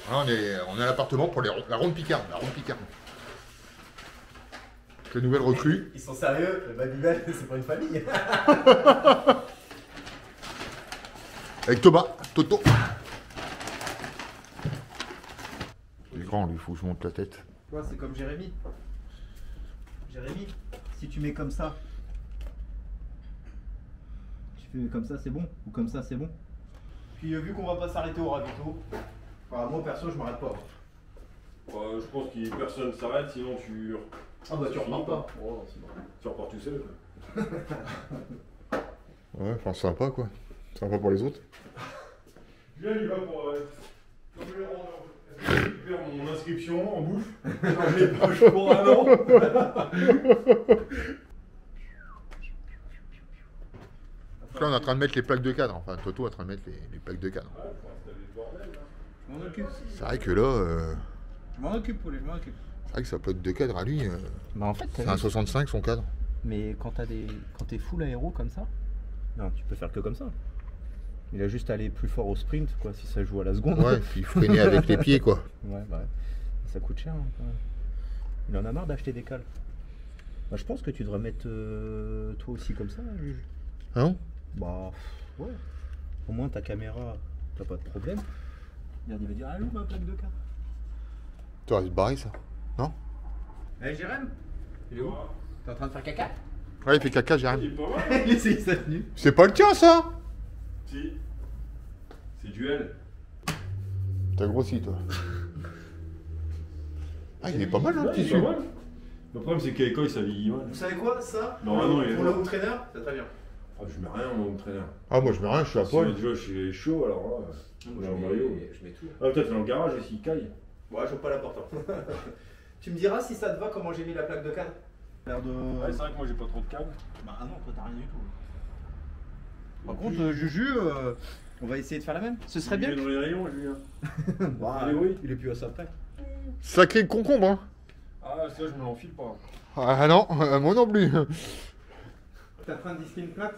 Là, on est à l'appartement pour la ronde Picard. La ronde Picard. Les nouvelles recrues. Ils sont sérieux, le Babybel, c'est pas une famille. Avec Thomas, Toto. Il est grand, lui, il faut que je monte la tête. Tu vois, c'est comme Jérémy. Jérémy, si tu mets comme ça, tu fais comme ça, c'est bon. Ou comme ça, c'est bon. Puis vu qu'on va pas s'arrêter au ravito, enfin, moi perso, je m'arrête pas. Je pense que personne s'arrête, sinon tu. Ah bah tu repars pas. Oh, c'est bon. Tu repars tout seul. Ouais, enfin, sympa, quoi. Sympa pour les autres. Julien, il va pour. Je récupère mon inscription en bouffe. Changer les poches pour un an. Donc là, on est en train de mettre les plaques de cadre. Enfin, Toto est en train de mettre les plaques de cadre. Ouais, faut installer le bordel, là. Je m'en occupe. C'est vrai que là, Je m'en occupe, poulet, je m'en occupe. c'est vrai que sa plaque de cadre à lui, Bah en fait, c'est un 65 son cadre. mais quand t'es full aéro comme ça, non, tu peux faire que comme ça. Il a juste à aller plus fort au sprint, quoi, si ça joue à la seconde. Ouais, puis freiner avec les pieds, quoi. Ouais, bah, ça coûte cher. Hein, quand même. Il en a marre d'acheter des cales. Bah, je pense que tu devrais mettre toi aussi comme ça, Juge. Ah non? Bah, ouais. Au moins ta caméra, t'as pas de problème. Regarde, il va dire, allô, ma plaque de cale. Tu vas se barrer, ça. Non? Eh, Jérém, il est où? T'es en train de faire caca? Ouais, il fait caca, Il j'arrive. est pas mal. Il essaye sa tenue. C'est pas le tien, ça? Si. C'est duel. T'as grossi, toi. Ah, il est pas mal, hein, le Ouais, il est tissu. pas mal. Le problème, c'est qu'à l'école, il s'habille mal. Vous savez quoi, ça? Non, non, il est pour là. le trainer, c'est très bien. Ah, je mets rien en entraîneur. Ah, moi, je mets rien, je suis à Si poil. déjà, je suis chaud, alors là. Moi, je mets tout. Ah, peut-être dans le garage aussi, il caille. Ouais, je vois pas l'important. Tu me diras si ça te va comment j'ai mis la plaque de cadre? L'air de. Ouais, c'est vrai que moi, j'ai pas trop de câbles. Bah ah non, toi t'as rien du tout. Par contre, Juju, on va essayer de faire la même. Ce serait bien. Il est dans les rayons, Julien. Bah, Allez, oui. il est plus à ça près. Sacré concombre, hein. Ah, ça, je me l'enfile pas. Ah non, moi non plus. T'es en train de disquer une plate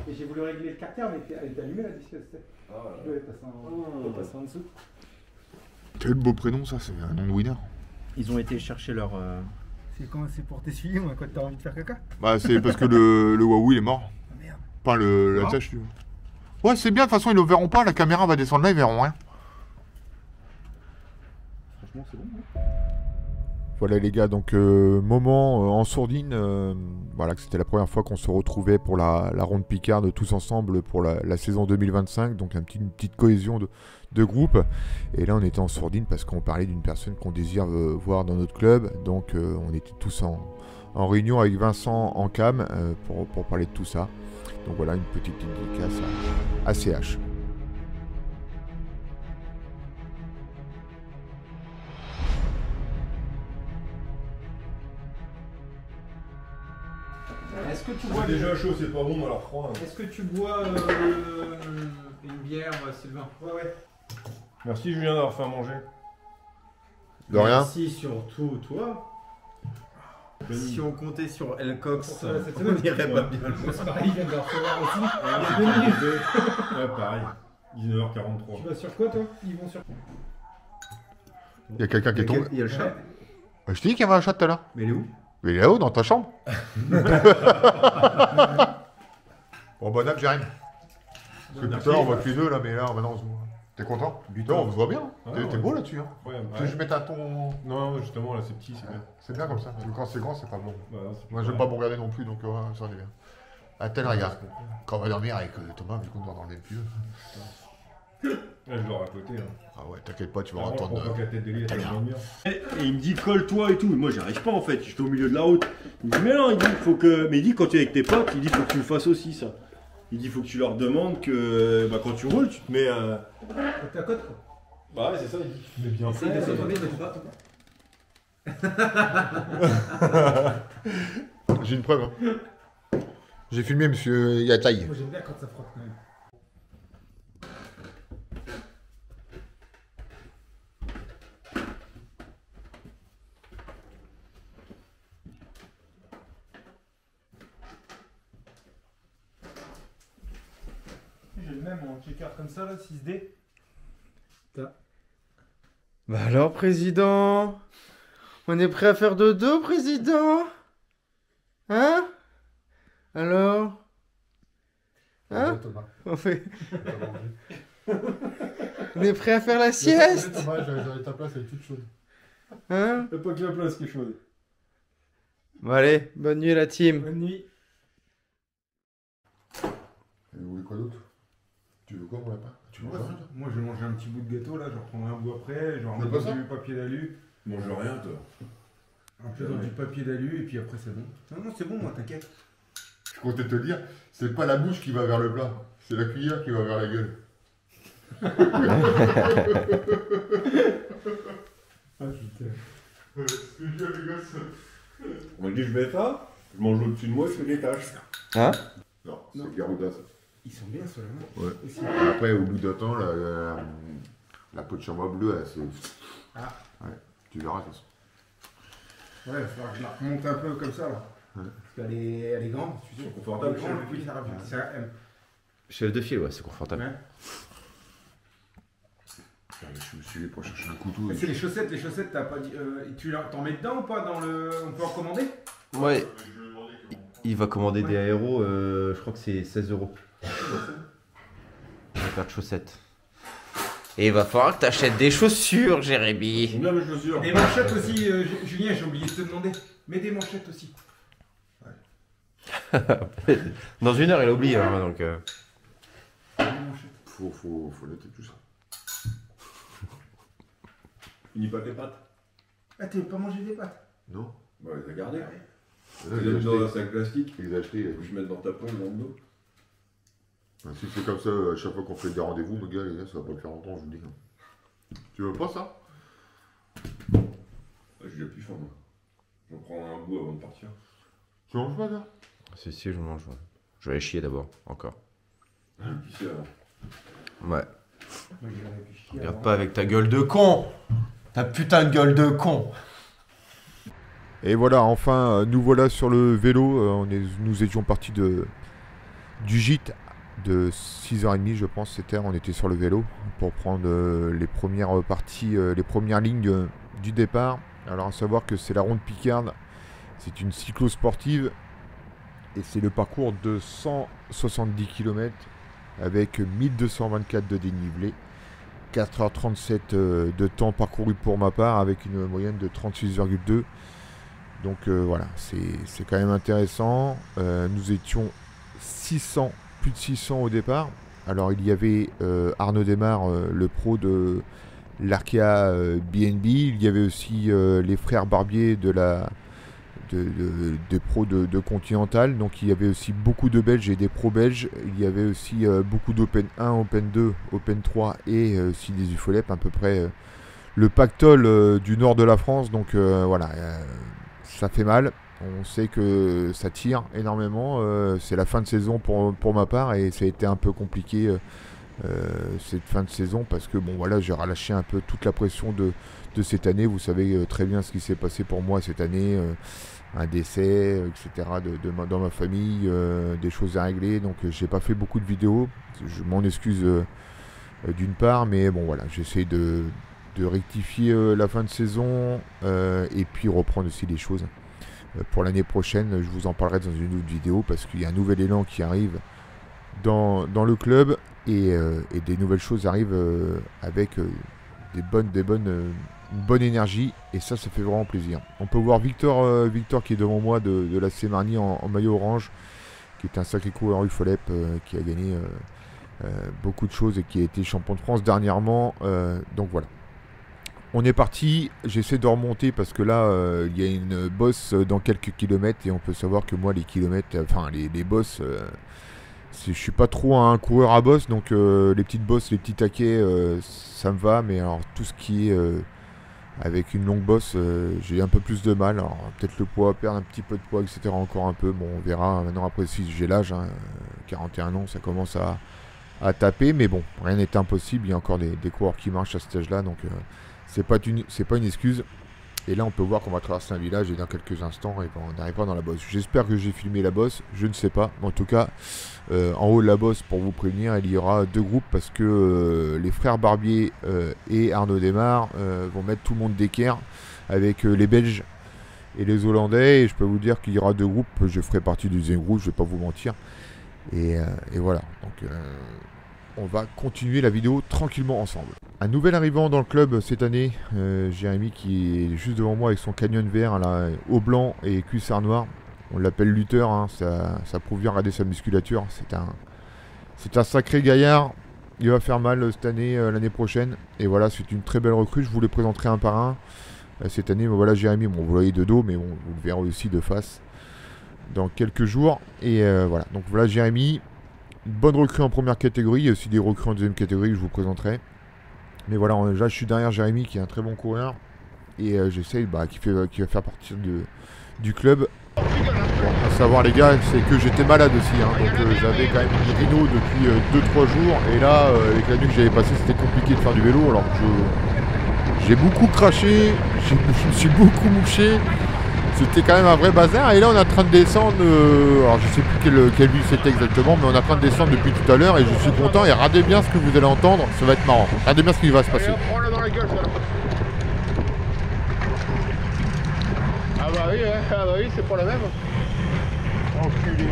et j'ai voulu régler le carter, mais elle était allumée la disque. Ah, Tu dois passer en dessous. Quel beau prénom, ça, c'est un nom de winner. Ils ont été chercher leur. C'est pour t'essuyer quand t'as envie de faire caca? Bah, c'est parce que le Huawei, il est mort. Ah merde. Enfin, la tâche. Ouais, c'est bien, de toute façon, ils le verront pas, la caméra va descendre là, ils verront rien. Franchement, c'est bon. Voilà les gars, donc moment en sourdine, voilà que c'était la première fois qu'on se retrouvait pour la ronde Picard tous ensemble pour la saison 2025, donc une petite cohésion de groupe. Et là on était en sourdine parce qu'on parlait d'une personne qu'on désire voir dans notre club, donc on était tous en réunion avec Vincent en cam pour parler de tout ça. Donc voilà une petite dédicace à CH. Est-ce que tu bois C'est déjà chaud, c'est pas bon, alors froid. Est-ce que tu bois une bière, Sylvain? Ouais. Merci, Julien, d'avoir fait à manger. De rien. Merci surtout toi. Si on comptait sur Elcox, Cette on semaine, irait pas bien. C'est pareil, il vient de le recevoir aussi. Ouais, pareil. 19h43. Tu vas sur quoi toi? Ils vont sur. Il y a quelqu'un qui est tombé. Il y a le chat. Je t'ai dit qu'il y avait un chat tout à l'heure. Mais il est où? Mais il est là-haut dans ta chambre. Bon, bonne app, Jérémy. Parce que tout à l'heure, on voit que les deux là, mais là, maintenant, on se voit. T'es content? Non, on se voit bien. Ah, T'es ouais. beau là-dessus. Hein. Ouais, Tu veux que je mette un ton. Non, justement, là, c'est petit, c'est bien. C'est bien comme ça. Parce que quand c'est grand, c'est pas bon. Bah, non, c'est Moi, j'aime pas me regarder non plus, donc ça, on est bien. À tel regard. Quand on va dormir avec Thomas, vu qu'on dort dans le même pieu. Là, je dors à côté. Hein. Ah ouais, t'inquiète pas, tu vas Vraiment, je entendre. prends pas que la tête de lit, elle T'as va dormir. Et il me dit colle-toi et tout. Moi j'arrive pas en fait, j'étais au milieu de la route. Il me dit mais non, il dit faut que. Mais il dit quand tu es avec tes potes, il dit faut que tu le fasses aussi ça. Il dit faut que tu leur demandes que bah, quand tu roules, tu te mets. Côte à côte quoi. Bah ouais, c'est ça, il dit tu te mets bien Essaye de près. s'étonner, mais pas. J'ai une preuve. Hein. J'ai filmé monsieur Yataï. Moi j'aime bien quand ça frotte quand même. J'ai le même en checker comme ça là, 6D. T'as Bah alors, président? On est prêt à faire dodo, président? Hein? Alors? Hein? Thomas. On fait... T'as mangé. On est prêt à faire la sieste? Thomas, j'avais ta place, elle est toute chaude. Hein? Y'a pas que la place qui est chaude. Bon allez, bonne nuit la team. Bonne nuit. Et vous voulez quoi d'autre? Tu veux quoi, mon lapin? Tu manges rien, toi? Moi je vais manger un petit bout de gâteau là, je reprendrai un bout après, je vais veux pas ça remettre du papier d'alu, Mange rien, toi. un peu dans du papier d'alu et puis après c'est bon. Non, non, c'est bon, moi t'inquiète. Je comptais te dire, c'est pas la bouche qui va vers le plat, c'est la cuillère qui va vers la gueule. Ah putain. Ce que je dis à mes gosses. On m'a dit, je mets ça, je mange au-dessus de moi, je fais des tâches. Hein? Non, Non. c'est Garouda, ça. Ils sont bien ceux-là. Ouais. Aussi. Après, au bout d'un temps, la peau de chamois bleue, c'est. Ah. Ouais, tu verras, de toute façon. Ouais, il va falloir que je la remonte un peu comme ça là. Ouais. Parce qu'elle est grande, tu sais. C'est confortable, Elle est grande, chef. oui, ça rajoute. C'est un M. Chef de file, ouais, c'est confortable. Ouais. Je me suis dit pour chercher un couteau. Et c'est les chaussettes, t'as pas dit. Tu t'en mets dedans ou pas dans le. On peut en commander? Ouais, il va commander des aéros, je crois que c'est 16 €. La paire de chaussettes. Et il va falloir que t'achètes des chaussures, Jérémy. Combien mes chaussures? Des manchettes aussi, Julien, j'ai oublié de te demander. Mets des manchettes aussi. Dans une heure, il a oublié, hein, donc... Des manchettes. Faut noter tout ça. Finis pas tes pâtes. Ah, t'as pas mangé des pâtes? Non. Bah, les a gardées. Là, Tu les mets dans un sac plastique, Je les ai achetés. tu les mets dans ta poche, dans le dos. Si c'est comme ça, à chaque fois qu'on fait des rendez-vous, mes gars, les gars, ça va pas le faire longtemps, je vous le dis. Tu veux pas ça? Ah, j'ai déjà plus faim, moi. J'en prends un bout avant de partir. Tu manges pas, là? Si, si, je mange. Ouais. Je vais aller chier d'abord, encore. Pisser avant. Ouais. Moi, j'ai réfléchi Regarde avant. pas avec ta gueule de con. Ta putain de gueule de con. Et voilà, enfin, nous voilà sur le vélo. Nous étions partis du gîte de 6h30, je pense, c'était. On était sur le vélo pour prendre les premières parties, les premières lignes du départ. Alors, à savoir que c'est la ronde Picarde. C'est une cyclo-sportive. Et c'est le parcours de 170 km avec 1224 de dénivelé. 4h37 de temps parcouru pour ma part avec une moyenne de 36,2. Donc voilà, c'est quand même intéressant. Nous étions 600, plus de 600 au départ. Alors il y avait Arnaud Desmar, le pro de l'Arkea BNB. Il y avait aussi les frères Barbier des pros de Continental. Donc il y avait aussi beaucoup de Belges et des pros belges. Il y avait aussi beaucoup d'Open 1, Open 2, Open 3 et aussi des UFOLEP, à peu près le pactole du nord de la France. Donc voilà, ça fait mal. On sait que ça tire énormément. C'est la fin de saison pour ma part et ça a été un peu compliqué cette fin de saison parce que bon voilà, j'ai relâché un peu toute la pression de cette année. Vous savez très bien ce qui s'est passé pour moi cette année. Un décès, etc. Dans ma famille, des choses à régler. Donc j'ai pas fait beaucoup de vidéos. Je m'en excuse d'une part, mais bon voilà, j'essaie de rectifier la fin de saison et puis reprendre aussi les choses. Pour l'année prochaine, je vous en parlerai dans une autre vidéo parce qu'il y a un nouvel élan qui arrive dans le club et des nouvelles choses arrivent avec une bonne énergie et ça fait vraiment plaisir. On peut voir Victor qui est devant moi de la Semarny en maillot orange, qui est un sacré coureur UFOLEP qui a gagné beaucoup de choses et qui a été champion de France dernièrement. Donc voilà. On est parti, j'essaie de remonter parce que là il y a une bosse dans quelques kilomètres et on peut savoir que moi les kilomètres, enfin les bosses, je suis pas trop un coureur à bosse, donc les petites bosses, les petits taquets, ça me va, mais alors tout ce qui est avec une longue bosse, j'ai un peu plus de mal. Alors peut-être le poids, perdre un petit peu de poids, etc. encore un peu, bon on verra maintenant après si j'ai l'âge, 41 ans, ça commence à taper, mais bon, rien n'est impossible, il y a encore des coureurs qui marchent à cet âge-là, donc c'est pas une excuse. Et là, on peut voir qu'on va traverser un village et dans quelques instants, et ben, on arrivera dans la bosse. J'espère que j'ai filmé la bosse, je ne sais pas. Mais en tout cas, en haut de la bosse, pour vous prévenir, il y aura 2 groupes parce que les frères Barbier et Arnaud Desmar vont mettre tout le monde d'équerre avec les Belges et les Hollandais. Et je peux vous dire qu'il y aura 2 groupes. Je ferai partie du deuxième groupe, je ne vais pas vous mentir. Et voilà. Donc, on va continuer la vidéo tranquillement ensemble. Un nouvel arrivant dans le club cette année, Jérémy, qui est juste devant moi avec son canyon vert, là, haut blanc et cuissard noir. On l'appelle lutteur, hein, ça prouve bien regarder sa musculature. C'est un sacré gaillard. Il va faire mal cette année, l'année prochaine. Et voilà, c'est une très belle recrue. Je vous les présenterai un par un. Cette année, voilà Jérémy, bon, vous le voyez de dos, mais bon, vous le verrez aussi de face dans quelques jours. Et voilà, donc voilà Jérémy. Une bonne recrue en première catégorie, il y a aussi des recrues en deuxième catégorie que je vous présenterai. Mais voilà, là je suis derrière Jérémy qui est un très bon coureur. Et j'essaye, qui va faire partie du club. Bon, à savoir les gars, c'est que j'étais malade aussi. Hein, donc j'avais quand même une rhino depuis 2-3 jours. Et là, avec la nuit que j'avais passée, c'était compliqué de faire du vélo. Alors que j'ai beaucoup craché, je me suis beaucoup mouché. C'était quand même un vrai bazar. Et là on est en train de descendre, alors je sais plus quelle ville c'était exactement, mais on est en train de descendre depuis tout à l'heure et je suis content. Et regardez bien ce que vous allez entendre, ça va être marrant. Regardez bien ce qui va se passer. Prends-le dans la gueule, ça. Ah bah oui, c'est pas la même. Enculé.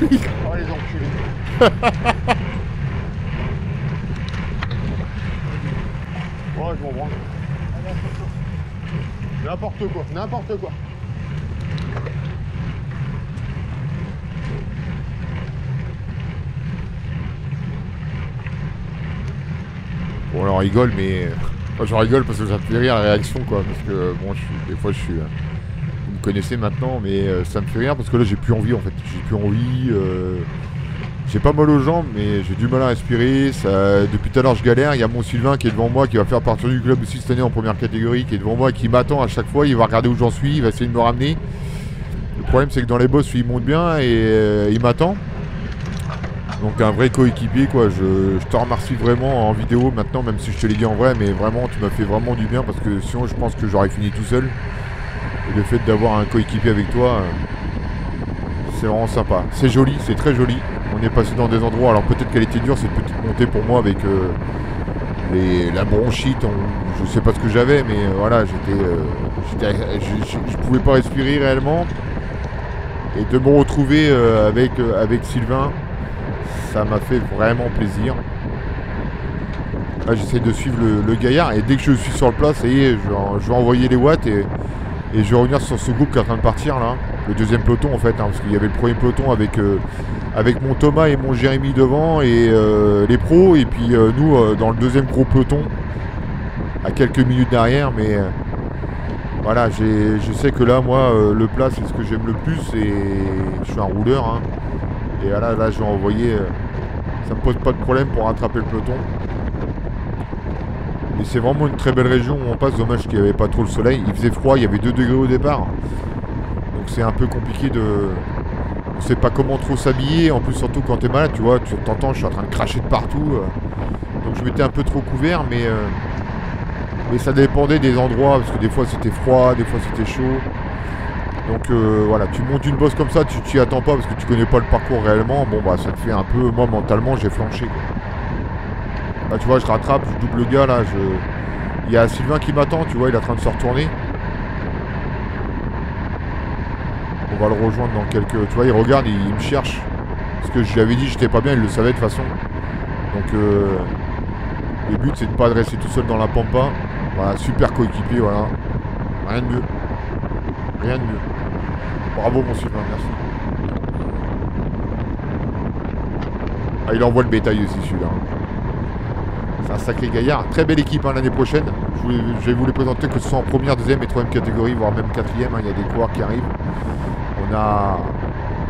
Oh les enculés. Ouais, je m'en branle. N'importe quoi, n'importe quoi. Bon, on rigole, mais je rigole parce que ça me fait rire la réaction, quoi. Parce que bon, des fois, vous me connaissez maintenant, mais ça me fait rire parce que là, j'ai plus envie en fait. J'ai plus envie. J'ai pas mal aux jambes, mais j'ai du mal à respirer. Depuis tout à l'heure, je galère. Il y a mon Sylvain qui est devant moi, qui va faire partie du club aussi cette année en première catégorie, qui est devant moi, qui m'attend à chaque fois. Il va regarder où j'en suis, il va essayer de me ramener. Le problème, c'est que dans les bosses, il monte bien et il m'attend. Donc, t'es un vrai coéquipier, quoi. Je te remercie vraiment en vidéo maintenant, même si je te l'ai dit en vrai, mais vraiment, tu m'as fait vraiment du bien parce que sinon, je pense que j'aurais fini tout seul. Et le fait d'avoir un coéquipier avec toi, c'est vraiment sympa. C'est joli, c'est très joli. On est passé dans des endroits, alors peut-être qu'elle était dure cette petite montée pour moi avec la bronchite, je sais pas ce que j'avais, mais voilà, je pouvais pas respirer réellement. Et de me retrouver avec Sylvain, ça m'a fait vraiment plaisir. Là j'essaie de suivre le gaillard et dès que je suis sur le plat, ça y est, je vais envoyer les watts et je vais revenir sur ce groupe qui est en train de partir là. Le deuxième peloton en fait, hein, parce qu'il y avait le premier peloton avec mon Thomas et mon Jérémy devant et les pros, et puis nous dans le deuxième gros peloton à quelques minutes derrière, mais voilà, je sais que là moi le plat c'est ce que j'aime le plus et je suis un rouleur, hein, et voilà, là je vais envoyer, ça me pose pas de problème pour rattraper le peloton. Mais c'est vraiment une très belle région où on passe, dommage qu'il n'y avait pas trop le soleil, il faisait froid, il y avait 2 degrés au départ. Donc c'est un peu compliqué on sait pas comment trop s'habiller, en plus surtout quand t'es malade, tu vois, tu t'entends, je suis en train de cracher de partout. Donc je m'étais un peu trop couvert, mais ça dépendait des endroits, parce que des fois c'était froid, des fois c'était chaud. Donc voilà, tu montes une bosse comme ça, tu t'y attends pas parce que tu connais pas le parcours réellement, bon bah ça te fait un peu, moi mentalement j'ai flanché, quoi. Là tu vois, je rattrape, je double le gars là, il y a Sylvain qui m'attend, tu vois, il est en train de se retourner. On va le rejoindre dans quelques... Tu vois, il regarde, il me cherche. Parce que je lui avais dit que j'étais pas bien, il le savait de toute façon. Donc le but c'est de pas rester tout seul dans la pampa. Voilà, super coéquipier, voilà. Rien de mieux. Rien de mieux. Bravo mon Sylvain, merci. Ah, il envoie le bétail aussi celui-là. C'est un sacré gaillard. Très belle équipe hein, l'année prochaine. Je vais vous les présenter que ce soit en première, deuxième et troisième catégorie, voire même quatrième. Hein. Il y a des coureurs qui arrivent.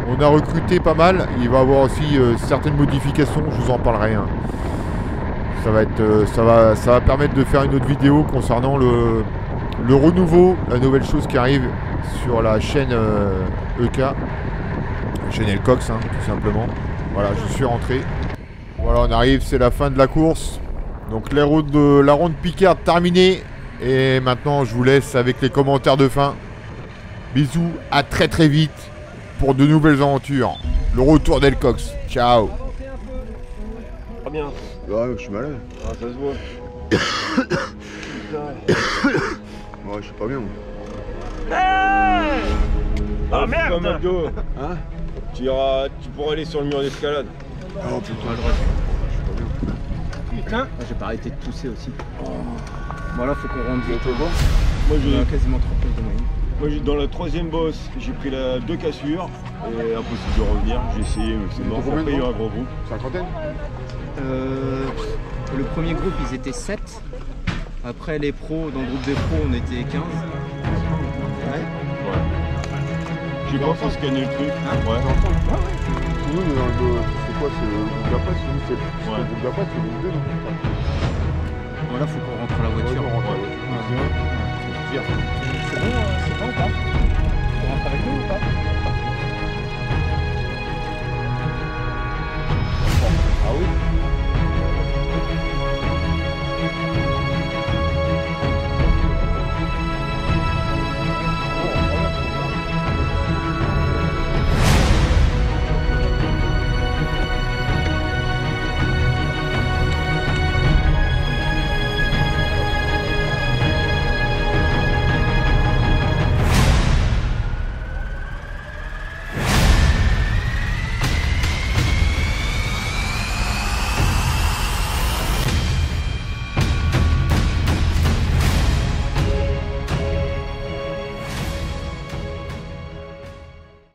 On a recruté pas mal. Il va y avoir aussi certaines modifications. Je vous en parlerai. Hein. Ça va permettre de faire une autre vidéo concernant le renouveau, la nouvelle chose qui arrive sur la chaîne EK, la chaîne Elcox, hein, tout simplement. Voilà, je suis rentré. Voilà, on arrive, c'est la fin de la course. Donc la ronde Picard terminée. Et maintenant, je vous laisse avec les commentaires de fin. Bisous, à très très vite pour de nouvelles aventures. Le retour d'Elcox. Ciao. Pas bien. Ouais, je suis malade. Ah, ça se voit. Ouais, je suis pas bien, moi. Ah merde. Pas mal d'eau. Hein? Tu pourras aller sur le mur d'escalade. Oh putain, Putain. Ah, j'ai pas arrêté de tousser aussi. Bon, là, faut qu'on rentre vite. Moi, On a quasiment 30 minutes de moyenne. Moi, dans la troisième bosse, j'ai pris 2 cassures et impossible de revenir. J'ai essayé, mais c'est mort. Combien de Après, il y a eu groupe un gros groupe. Cinquantaine? Le premier groupe, ils étaient 7. Après, les pros, dans le groupe des pros, on était 15. Ouais. J'ai pas fait scanner le truc. Ouais. Oui, mais dans le... C'est quoi? C'est le groupe d'après? C'est le groupe d'après, c'est le groupe 2, non? Voilà, faut qu'on